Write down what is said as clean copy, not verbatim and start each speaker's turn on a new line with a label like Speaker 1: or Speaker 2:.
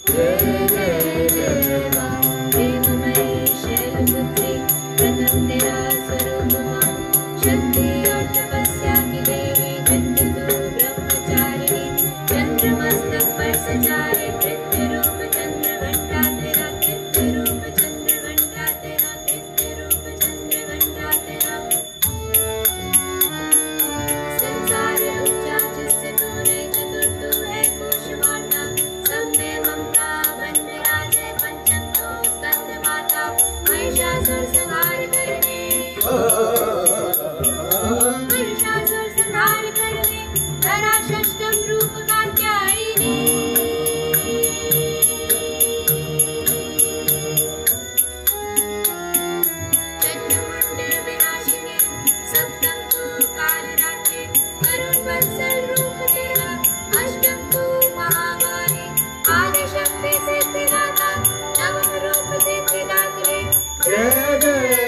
Speaker 1: जय जय जय माँ प्रेममयी शैलपुत्री, प्रथम तेरा स्वरूप माँ, शक्ति और तपस्या की देवी, नित्य तू ब्रह्मचारिणी, चंद्रमस्तक पर सजाए कृत्य रूप चंद्रघंटा तेरा, कृत्य रूप चंद्रघंटा तेरा, कृत्य रूप चंद्रघंटा तेरा। संसार ऊंचा जिससे तूने चतुर तू है कोशवाटा, सब में ममता मन में राजे पंचम तो स्कंद माता, महिषासुर संहार करने, महिषासुर संहार करने धरा षष्ठम रूप कात्यायिनी। चंद्रमुंड विनाशिनी, सप्तम तू कालरात्रि, करुण वत्सल रूप तेरा, अष्टम तू महामारी, आदि शक्ति सिद्धिदाता, नवम रूप सिद्धिदात्री।
Speaker 2: जय जय